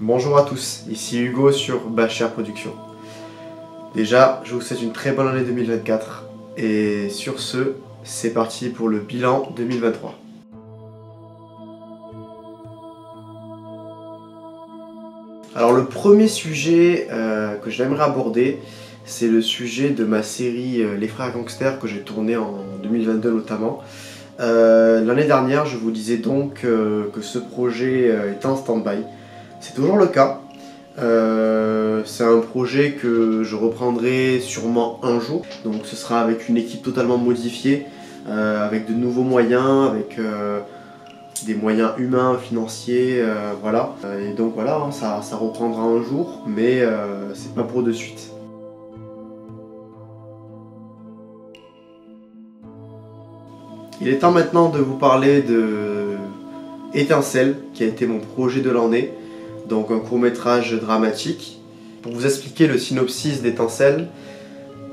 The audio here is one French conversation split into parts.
Bonjour à tous, ici Hugo sur Bachar Productions. Déjà, je vous souhaite une très bonne année 2024 et sur ce, c'est parti pour le bilan 2023. Alors le premier sujet que j'aimerais aborder, c'est le sujet de ma série Les Frères Gangsters que j'ai tourné en 2022 notamment. L'année dernière, je vous disais donc que ce projet est en stand-by. C'est toujours le cas. C'est un projet que je reprendrai sûrement un jour. Donc ce sera avec une équipe totalement modifiée, avec de nouveaux moyens, avec des moyens humains, financiers, voilà. Et donc voilà, hein, ça reprendra un jour, mais c'est pas pour de suite. Il est temps maintenant de vous parler de Étincelle, qui a été mon projet de l'année, donc un court-métrage dramatique. Pour vous expliquer le synopsis d'Étincelle,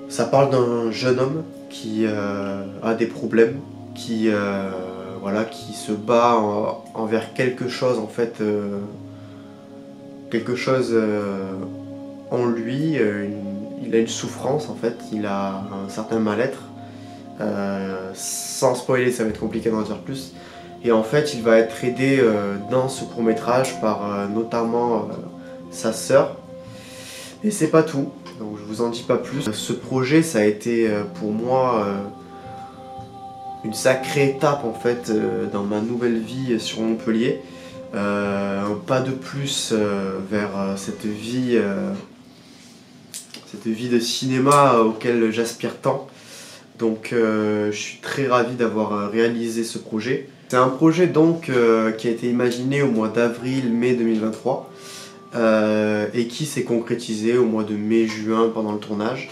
ça parle d'un jeune homme qui a des problèmes, qui se bat envers quelque chose en fait, quelque chose en lui, il a une souffrance en fait, il a un certain mal-être. Sans spoiler, ça va être compliqué d'en dire plus. Et en fait, il va être aidé dans ce court-métrage par notamment sa sœur. Et c'est pas tout, donc je vous en dis pas plus. Ce projet, ça a été pour moi une sacrée étape en fait dans ma nouvelle vie sur Montpellier. Un pas de plus vers cette vie de cinéma auquel j'aspire tant. Donc je suis très ravi d'avoir réalisé ce projet. C'est un projet donc qui a été imaginé au mois d'avril-mai 2023 et qui s'est concrétisé au mois de mai-juin pendant le tournage,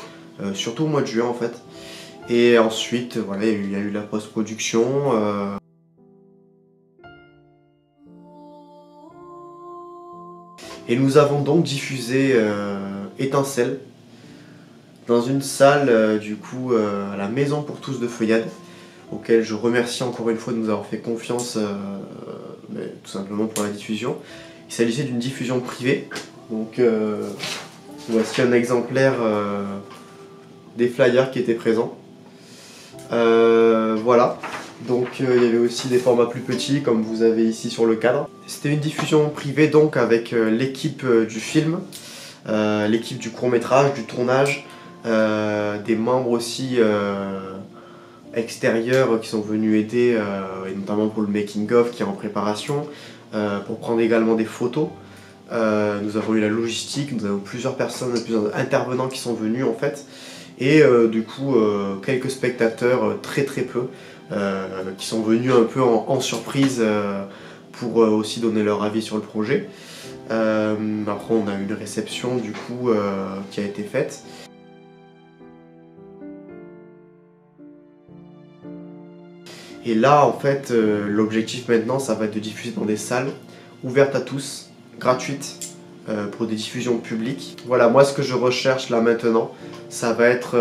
surtout au mois de juin en fait. Et ensuite voilà, il y a eu la post-production. Et nous avons donc diffusé Étincelle dans une salle du coup à la Maison pour tous de Feuillade, auquel je remercie encore une fois de nous avoir fait confiance tout simplement pour la diffusion. Il s'agissait d'une diffusion privée, donc voici un exemplaire des flyers qui étaient présents. Voilà, donc il y avait aussi des formats plus petits comme vous avez ici sur le cadre. C'était une diffusion privée donc avec l'équipe du film, l'équipe du court-métrage, du tournage, des membres aussi extérieurs qui sont venus aider, et notamment pour le making-of qui est en préparation, pour prendre également des photos. Nous avons eu la logistique, nous avons plusieurs personnes, plusieurs intervenants qui sont venus en fait, et du coup quelques spectateurs, très peu, qui sont venus un peu en surprise pour aussi donner leur avis sur le projet. Après on a eu une réception du coup qui a été faite. Et là, en fait, l'objectif maintenant, ça va être de diffuser dans des salles ouvertes à tous, gratuites, pour des diffusions publiques. Voilà, moi, ce que je recherche là maintenant, ça va être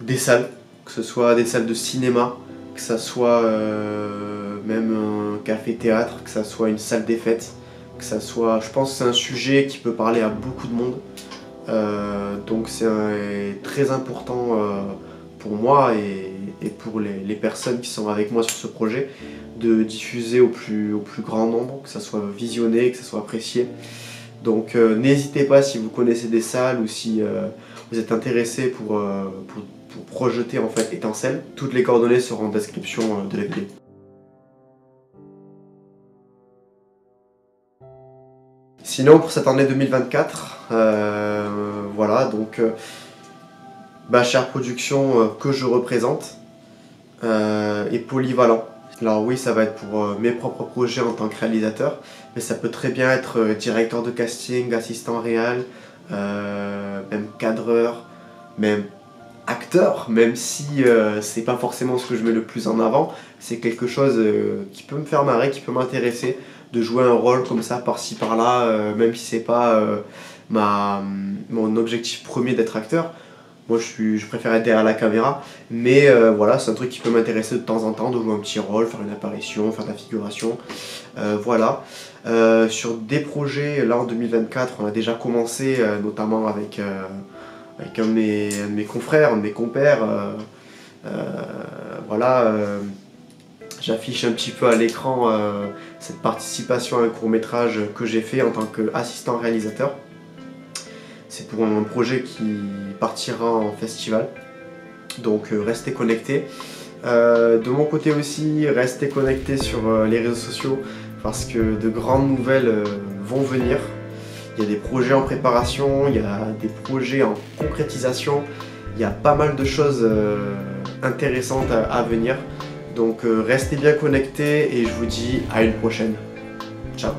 des salles, que ce soit des salles de cinéma, que ça soit même un café-théâtre, que ça soit une salle des fêtes, que ça soit... Je pense que c'est un sujet qui peut parler à beaucoup de monde. Donc c'est très important pour moi et pour les personnes qui sont avec moi sur ce projet, de diffuser au plus grand nombre, que ça soit visionné, que ça soit apprécié. Donc n'hésitez pas si vous connaissez des salles ou si vous êtes intéressé pour projeter en fait Étincelle. Toutes les coordonnées seront en description de la vidéo. Sinon pour cette année 2024, voilà donc Bachar Productions que je représente est polyvalent. Alors oui, ça va être pour mes propres projets en tant que réalisateur, mais ça peut très bien être directeur de casting, assistant réal, même cadreur, même acteur, même si c'est pas forcément ce que je mets le plus en avant. C'est quelque chose qui peut me faire marrer, qui peut m'intéresser, de jouer un rôle comme ça par-ci par-là, même si c'est pas mon objectif premier d'être acteur. Moi je préfère être derrière la caméra, mais voilà, c'est un truc qui peut m'intéresser de temps en temps, de jouer un petit rôle, faire une apparition, faire de la figuration, voilà. Sur des projets, là en 2024, on a déjà commencé, notamment avec un de mes confrères, un de mes compères. Voilà, j'affiche un petit peu à l'écran cette participation à un court-métrage que j'ai fait en tant qu'assistant réalisateur. C'est pour un projet qui partira en festival, donc restez connectés. De mon côté aussi, restez connectés sur les réseaux sociaux parce que de grandes nouvelles vont venir. Il y a des projets en préparation, il y a des projets en concrétisation, il y a pas mal de choses intéressantes à venir. Donc restez bien connectés et je vous dis à une prochaine. Ciao.